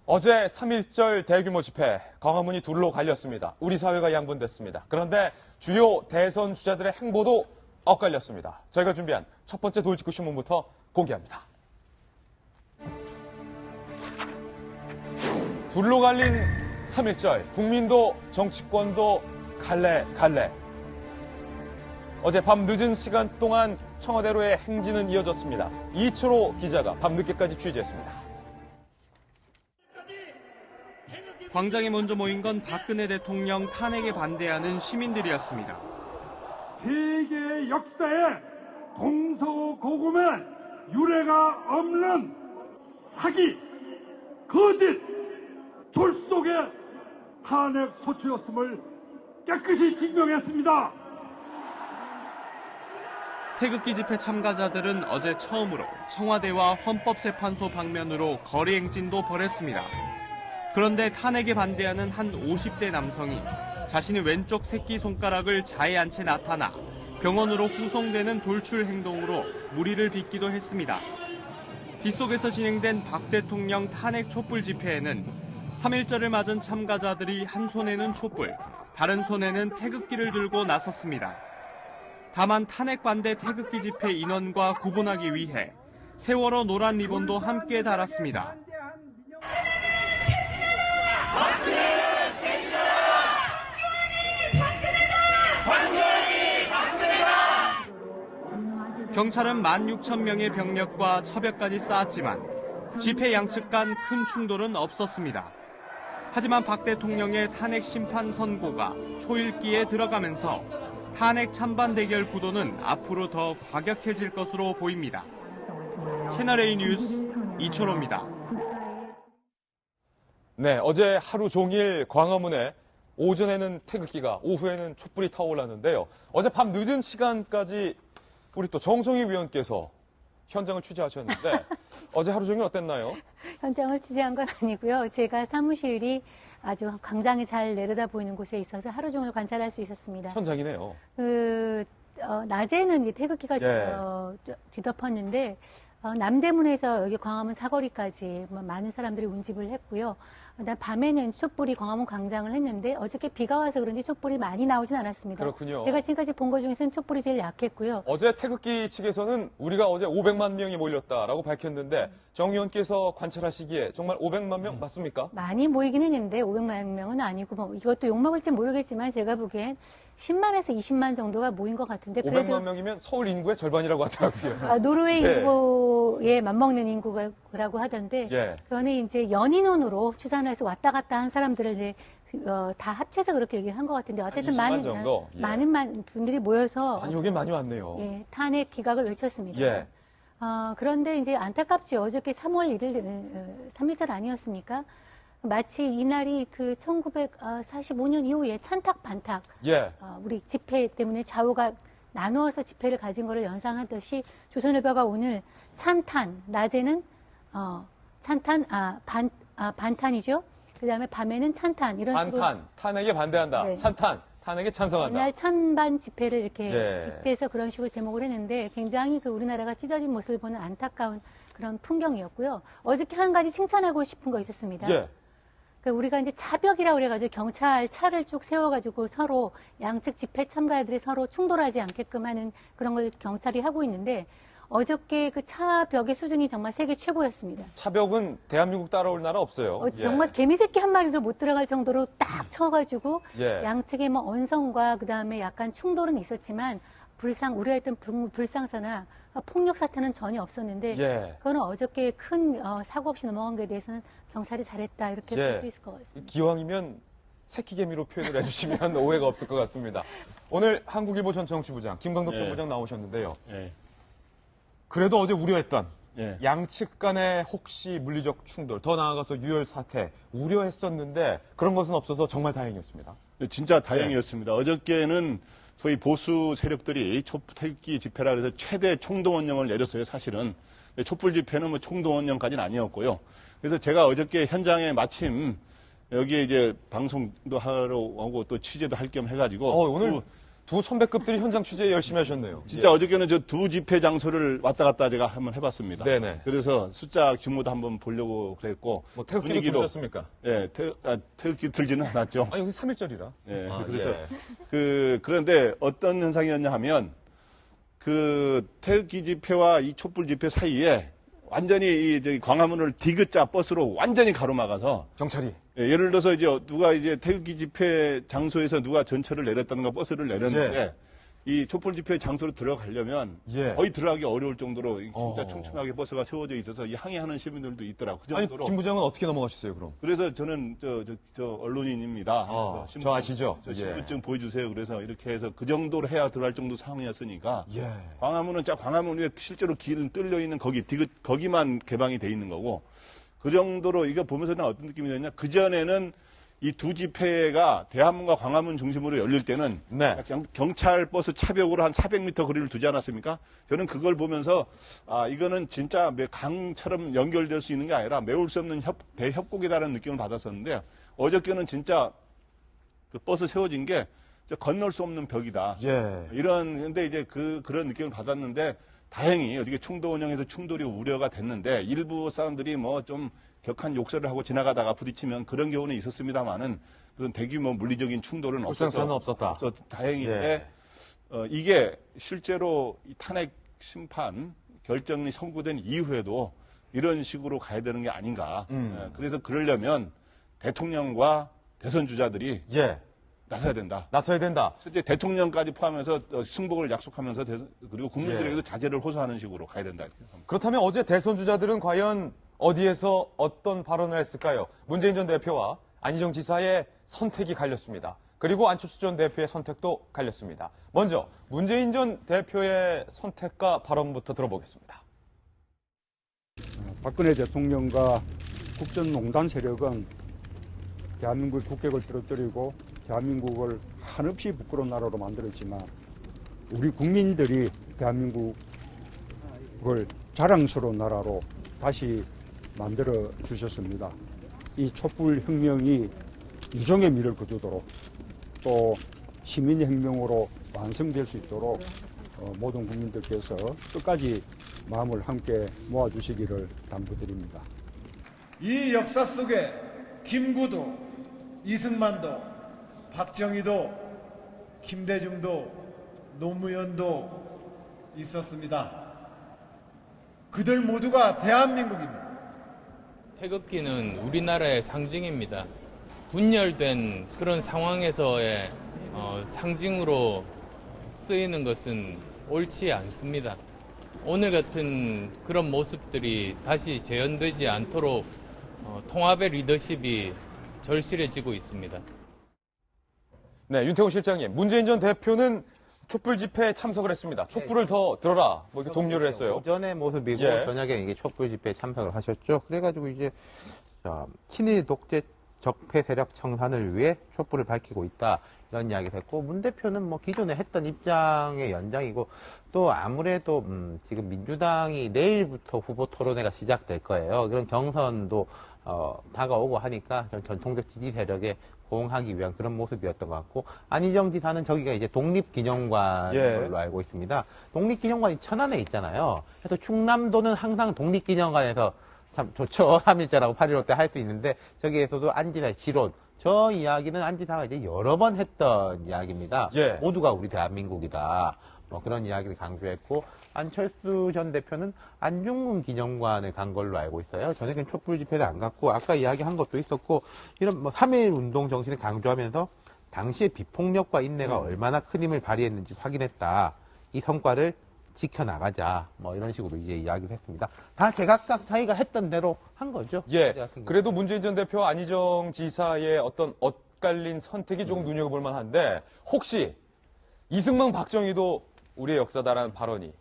어제 3.1절 대규모 집회, 광화문이 둘로 갈렸습니다. 우리 사회가 양분됐습니다. 그런데 주요 대선 주자들의 행보도 엇갈렸습니다. 저희가 준비한 첫 번째 돌직구 신문부터 공개합니다. 둘로 갈린 3.1절, 국민도 정치권도 갈래. 어제 밤 늦은 시간 동안 청와대로의 행진은 이어졌습니다. 이철호 기자가 밤늦게까지 취재했습니다. 광장에 먼저 모인 건 박근혜 대통령 탄핵에 반대하는 시민들이었습니다. 세계 역사에 동서고금의 유례가 없는 사기, 거짓, 졸속의 탄핵 소추였음을 깨끗이 증명했습니다. 태극기 집회 참가자들은 어제 처음으로 청와대와 헌법재판소 방면으로 거리 행진도 벌였습니다. 그런데 탄핵에 반대하는 한 50대 남성이 자신의 왼쪽 새끼손가락을 자에 안 채 나타나 병원으로 후송되는 돌출 행동으로 무리를 빚기도 했습니다. 빗속에서 진행된 박 대통령 탄핵 촛불 집회에는 3.1절을 맞은 참가자들이 한 손에는 촛불, 다른 손에는 태극기를 들고 나섰습니다. 다만 탄핵 반대 태극기 집회 인원과 구분하기 위해 세월호 노란 리본도 함께 달았습니다. 경찰은 16,000명의 병력과 처벽까지 쌓았지만 집회 양측 간 큰 충돌은 없었습니다. 하지만 박 대통령의 탄핵 심판 선고가 초읽기에 들어가면서 탄핵 찬반 대결 구도는 앞으로 더 과격해질 것으로 보입니다. 채널A 뉴스 이철호입니다. 네, 어제 하루 종일 광화문에 오전에는 태극기가, 오후에는 촛불이 타올랐는데요. 어제 밤 늦은 시간까지 우리 또 정성희 위원께서 현장을 취재하셨는데 어제 하루 종일 어땠나요? 현장을 취재한 건 아니고요. 제가 사무실이 아주 광장이 잘 내려다 보이는 곳에 있어서 하루 종일 관찰할 수 있었습니다. 현장이네요. 낮에는 이제 태극기가 뒤덮었는데 남대문에서 여기 광화문 사거리까지 많은 사람들이 운집을 했고요. 그다음 밤에는 촛불이 광화문 광장을 했는데 어저께 비가 와서 그런지 촛불이 많이 나오진 않았습니다. 그렇군요. 제가 지금까지 본 것 중에서는 촛불이 제일 약했고요. 어제 태극기 측에서는 우리가 어제 500만 명이 몰렸다라고 밝혔는데 정 의원께서 관찰하시기에 정말 500만 명 맞습니까? 많이 모이긴 했는데 500만 명은 아니고 뭐 이것도 욕먹을지 모르겠지만 제가 보기엔 10만에서 20만 정도가 모인 것 같은데 500만 명이면 서울 인구의 절반이라고 하더라고요. 노르웨이 예. 인구에 맞먹는 인구라고 하던데 예. 그거는 이제 연인원으로 추산해서 왔다 갔다 한 사람들을 이제 다 합쳐서 그렇게 얘기를 한 것 같은데 어쨌든 20만 정도? 예. 많은 분들이 모여서 아니, 여기 많이 왔네요. 예, 탄핵 기각을 외쳤습니다. 예. 그런데 이제 안타깝죠. 어저께 3월 1일 3.1절 아니었습니까? 마치 이날이 그 1945년 이후에 찬탁 반탁 예. 우리 집회 때문에 좌우가 나누어서 집회를 가진 것을 연상하듯이 조선일보가 오늘 찬탄, 낮에는 반탄이죠. 그다음에 밤에는 찬탄 이런 식으로 반탄, 탄핵에 반대한다. 네. 찬탄, 탄핵에 찬성한다. 옛날 찬반 집회를 이렇게 예. 빗대서 그런 식으로 제목을 했는데 굉장히 그 우리나라가 찢어진 모습을 보는 안타까운 그런 풍경이었고요. 어저께 한 가지 칭찬하고 싶은 거 있었습니다. 예. 그러니까 우리가 이제 차벽이라고 그래가지고 경찰 차를 쭉 세워가지고 서로 양측 집회 참가자들이 서로 충돌하지 않게끔 하는 그런 걸 경찰이 하고 있는데 어저께 그 차벽의 수준이 정말 세계 최고였습니다. 차벽은 대한민국 따라올 나라 없어요. 정말 개미새끼 한 마리도 못 들어갈 정도로 딱 쳐가지고 예. 양측의 뭐 언성과 그 다음에 약간 충돌은 있었지만 우려했던 불상사나 폭력 사태는 전혀 없었는데 예. 그거는 어저께 큰 사고 없이 넘어간 것에 대해서는 경찰이 잘했다 이렇게 볼 수 있을 것 같습니다. 기왕이면 새끼개미로 표현을 해주시면 오해가 없을 것 같습니다. 오늘 한국일보 전 정치부장 김광덕 전 부장 나오셨는데요. 예. 그래도 어제 우려했던 예. 양측 간의 혹시 물리적 충돌, 더 나아가서 유혈 사태 우려했었는데 그런 것은 없어서 정말 다행이었습니다. 진짜 다행이었습니다. 어저께는 소위 보수 세력들이 태극기 집회라 해서 최대 총동원령을 내렸어요, 사실은. 촛불 집회는 뭐 총동원령까지는 아니었고요. 그래서 제가 어저께 현장에 마침 여기에 이제 방송도 하러 오고 또 취재도 할 겸 해가지고 오늘 두 선배급들이 현장 취재 열심히 하셨네요. 진짜 예. 어저께는 저 두 집회 장소를 왔다 갔다 제가 한번 해봤습니다. 네네. 그래서 숫자 규모도 한번 보려고 그랬고. 뭐 태극기도 들으셨습니까? 예, 태극기 들지는 않았죠. 아, 여기 3.1절이라. 예, 아, 그래서 예. 그런데 어떤 현상이었냐 하면 그 태극기 집회와 이 촛불 집회 사이에 완전히 저기 광화문을 디귿자 버스로 완전히 가로막아서 경찰이. 예, 예를 들어서 이제 누가 이제 태극기 집회 장소에서 누가 전철을 내렸다든가 버스를 내렸는데 예. 이 촛불 집회 장소로 들어가려면 예. 거의 들어가기 어려울 정도로 진짜 어. 촘촘하게 버스가 세워져 있어서 이 항의하는 시민들도 있더라고. 그 아니, 정도로. 김 부장은 어떻게 넘어가셨어요, 그럼? 그래서 저는 저 언론인입니다. 그래서 저 아시죠? 저 예. 신분증 보여주세요. 그래서 이렇게 해서 그 정도로 해야 들어갈 정도 상황이었으니까 예. 광화문 위에 실제로 길은 뚫려 있는 거기만 개방이 돼 있는 거고 그 정도로 이거 보면서 는 어떤 느낌이 드냐? 그 전에는 이 두 집회가 대한문과 광화문 중심으로 열릴 때는 네. 경찰 버스 차벽으로 한 400m 거리를 두지 않았습니까? 저는 그걸 보면서 아 이거는 진짜 강처럼 연결될 수 있는 게 아니라 메울 수 없는 대협곡이다라는 느낌을 받았었는데 어저께는 진짜 그 버스 세워진 게 건널 수 없는 벽이다. 예. 근데 이제 그런 느낌을 받았는데 다행히 어떻게 총도 운영에서 충돌이 우려가 됐는데 일부 사람들이 뭐 좀 격한 욕설을 하고 지나가다가 부딪히면 그런 경우는 있었습니다만은 그런 대규모 물리적인 충돌은 불상사는 없었다. 다행인데 이게 실제로 이 탄핵 심판 결정이 선고된 이후에도 이런 식으로 가야 되는 게 아닌가. 그래서 그러려면 대통령과 대선 주자들이 예. 나서야 된다. 나서야 된다. 실제 대통령까지 포함해서 승복을 약속하면서 그리고 국민들에게도 예. 자제를 호소하는 식으로 가야 된다. 이렇게 생각합니다. 그렇다면 어제 대선 주자들은 과연 어디에서 어떤 발언을 했을까요? 문재인 전 대표와 안희정 지사의 선택이 갈렸습니다. 그리고 안철수 전 대표의 선택도 갈렸습니다. 먼저 문재인 전 대표의 선택과 발언부터 들어보겠습니다. 박근혜 대통령과 국정농단 세력은 대한민국의 국격을 떨어뜨리고 대한민국을 한없이 부끄러운 나라로 만들었지만 우리 국민들이 대한민국을 자랑스러운 나라로 다시 만들어 주셨습니다. 이 촛불혁명이 유종의 미를 거두도록 또 시민혁명으로 완성될 수 있도록 모든 국민들께서 끝까지 마음을 함께 모아주시기를 당부드립니다. 이 역사 속에 김구도, 이승만도, 박정희도, 김대중도, 노무현도 있었습니다. 그들 모두가 대한민국입니다. 태극기는 우리나라의 상징입니다. 분열된 그런 상황에서의 상징으로 쓰이는 것은 옳지 않습니다. 오늘 같은 그런 모습들이 다시 재현되지 않도록 통합의 리더십이 절실해지고 있습니다. 네, 윤태호 실장님. 문재인 전 대표는 촛불 집회에 참석을 했습니다. 촛불을 더 들어라. 뭐 이렇게 독려를 했어요. 오전의 모습이고 예. 저녁에 이게 촛불 집회에 참석을 하셨죠. 그래가지고 이제 친일 독재 적폐 세력 청산을 위해 촛불을 밝히고 있다 이런 이야기를 했고 문 대표는 뭐 기존에 했던 입장의 연장이고 또 아무래도 지금 민주당이 내일부터 후보 토론회가 시작될 거예요. 그런 경선도 다가오고 하니까 전통적 지지 세력에 호응하기 위한 그런 모습이었던 것 같고 안희정 지사는 저기가 이제 독립기념관인 예. 걸로 알고 있습니다. 독립기념관이 천안에 있잖아요. 그래서 충남도는 항상 독립기념관에서 참 좋죠. 3.1자라고 8.15 때 할 수 있는데 저기에서도 안지사의 지론 저 이야기는 안지사가 이제 여러 번 했던 이야기입니다. 예. 모두가 우리 대한민국이다. 뭐 그런 이야기를 강조했고 안철수 전 대표는 안중근 기념관을 간 걸로 알고 있어요. 저녁엔 촛불 집회도 안 갔고 아까 이야기한 것도 있었고 이런 뭐 3.1 운동 정신을 강조하면서 당시의 비폭력과 인내가 얼마나 큰 힘을 발휘했는지 확인했다. 이 성과를 지켜나가자. 뭐 이런 식으로 이제 이야기를 했습니다. 다 제각각 자기가 했던 대로 한 거죠. 예. 그래도 문재인 전 대표와 안희정 지사의 어떤 엇갈린 선택이 조금 눈여겨볼 만한데 혹시 이승만 박정희도 우리의 역사다라는 발언이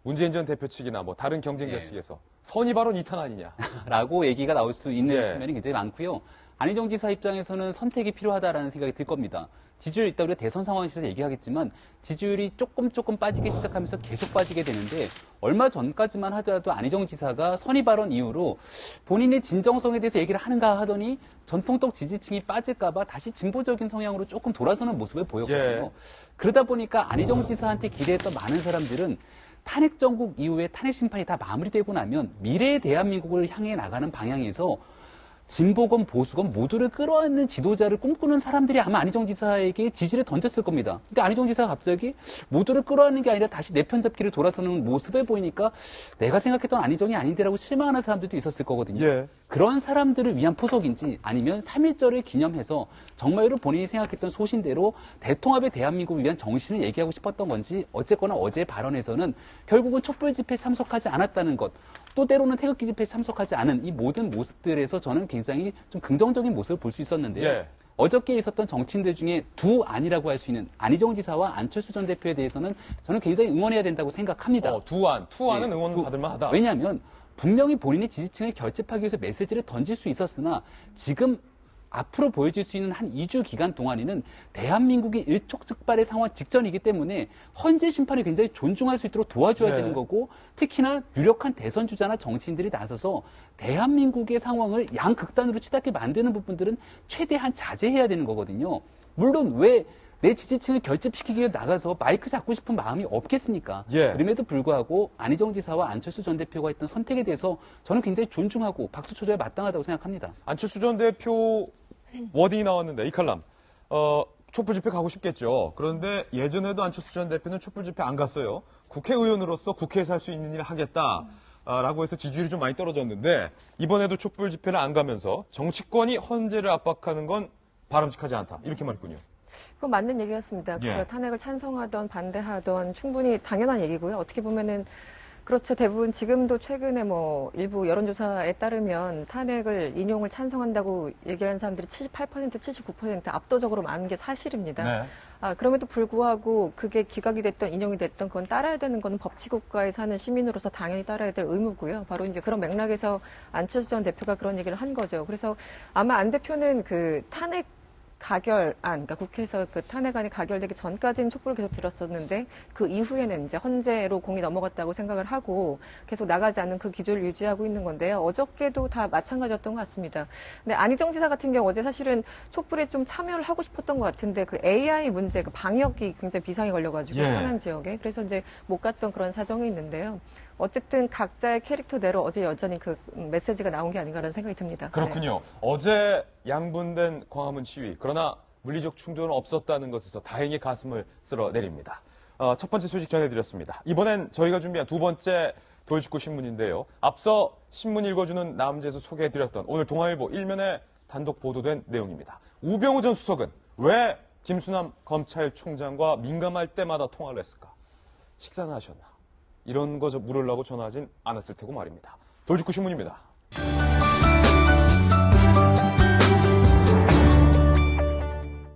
문재인 전 대표 측이나 뭐 다른 경쟁자 측에서 선의 발언 이탄 아니냐 라고 얘기가 나올 수 있는 예. 측면이 굉장히 많고요. 안희정 지사 입장에서는 선택이 필요하다라는 생각이 들 겁니다. 지지율 이따 우리가 대선 상황에서 얘기하겠지만 지지율이 조금 빠지기 시작하면서 계속 빠지게 되는데 얼마 전까지만 하더라도 안희정 지사가 선의 발언 이후로 본인의 진정성에 대해서 얘기를 하는가 하더니 전통적 지지층이 빠질까봐 다시 진보적인 성향으로 조금 돌아서는 모습을 보였거든요. 예. 그러다 보니까 안희정 지사한테 기대했던 많은 사람들은 탄핵 정국 이후에 탄핵 심판이 다 마무리되고 나면 미래의 대한민국을 향해 나가는 방향에서 진보건 보수건 모두를 끌어안는 지도자를 꿈꾸는 사람들이 아마 안희정 지사에게 지지를 던졌을 겁니다. 근데 안희정 지사가 갑자기 모두를 끌어안는 게 아니라 다시 내 편 잡기를 돌아서는 모습을 보이니까 내가 생각했던 안희정이 아닌데라고 실망하는 사람들도 있었을 거거든요. 예. 그런 사람들을 위한 포석인지 아니면 3.1절을 기념해서 정말로 본인이 생각했던 소신대로 대통합의 대한민국을 위한 정신을 얘기하고 싶었던 건지 어쨌거나 어제 발언에서는 결국은 촛불 집회에 참석하지 않았다는 것, 또 때로는 태극기 집회에 참석하지 않은 이 모든 모습들에서 저는 굉장히 좀 긍정적인 모습을 볼 수 있었는데요. 예. 어저께 있었던 정치인들 중에 두 안이라고 할 수 있는 안희정 지사와 안철수 전 대표에 대해서는 저는 굉장히 응원해야 된다고 생각합니다. 투안은 예, 응원 받을 만하다. 왜냐하면 분명히 본인의 지지층을 결집하기 위해서 메시지를 던질 수 있었으나 지금 앞으로 보여질 수 있는 한 2주 기간 동안에는 대한민국이 일촉즉발의 상황 직전이기 때문에 헌재 심판을 굉장히 존중할 수 있도록 도와줘야 네. 되는 거고 특히나 유력한 대선 주자나 정치인들이 나서서 대한민국의 상황을 양극단으로 치닫게 만드는 부분들은 최대한 자제해야 되는 거거든요. 물론 왜 내 지지층을 결집시키기 위해 나가서 마이크 잡고 싶은 마음이 없겠습니까? 예. 그럼에도 불구하고 안희정 지사와 안철수 전 대표가 했던 선택에 대해서 저는 굉장히 존중하고 박수 쳐줘야 마땅하다고 생각합니다. 안철수 전 대표 워딩이 나왔는데 이 칼럼 촛불 집회 가고 싶겠죠. 그런데 예전에도 안철수 전 대표는 촛불 집회 안 갔어요. 국회의원으로서 국회에서 할 수 있는 일을 하겠다라고 해서 지지율이 좀 많이 떨어졌는데 이번에도 촛불 집회를 안 가면서 정치권이 헌재를 압박하는 건 바람직하지 않다. 이렇게 말했군요. 그건 맞는 얘기였습니다. 예. 탄핵을 찬성하던 반대하던 충분히 당연한 얘기고요. 어떻게 보면은 그렇죠. 대부분 지금도 최근에 뭐 일부 여론조사에 따르면 탄핵을 인용을 찬성한다고 얘기하는 사람들이 78%, 79% 압도적으로 많은 게 사실입니다. 네. 그럼에도 불구하고 그게 기각이 됐던 인용이 됐던 그건 따라야 되는 거는 법치국가에 사는 시민으로서 당연히 따라야 될 의무고요. 바로 이제 그런 맥락에서 안철수 전 대표가 그런 얘기를 한 거죠. 그래서 아마 안 대표는 그 탄핵 가결안, 그러니까 국회에서 그 탄핵안이 가결되기 전까지는 촛불을 계속 들었었는데 그 이후에는 이제 헌재로 공이 넘어갔다고 생각을 하고 계속 나가지 않는 그 기조를 유지하고 있는 건데요. 어저께도 다 마찬가지였던 것 같습니다. 근데 안희정 지사 같은 경우 어제 사실은 촛불에 좀 참여를 하고 싶었던 것 같은데 그 AI 문제, 그 방역이 굉장히 비상이 걸려가지고 예. 천안 지역에 그래서 이제 못 갔던 그런 사정이 있는데요. 어쨌든 각자의 캐릭터대로 어제 여전히 그 메시지가 나온 게 아닌가라는 생각이 듭니다. 그렇군요. 어제 양분된 광화문 시위, 그러나 물리적 충돌은 없었다는 것에서 다행히 가슴을 쓸어내립니다. 첫 번째 소식 전해드렸습니다. 이번엔 저희가 준비한 두 번째 돌직구 신문인데요. 앞서 신문 읽어주는 남재에서 소개해드렸던 오늘 동아일보 1면에 단독 보도된 내용입니다. 우병우 전 수석은 왜 김수남 검찰총장과 민감할 때마다 통화를 했을까? 식사는 하셨나? 이런 거 물으려고 전화하진 않았을 테고 말입니다. 돌직구 신문입니다.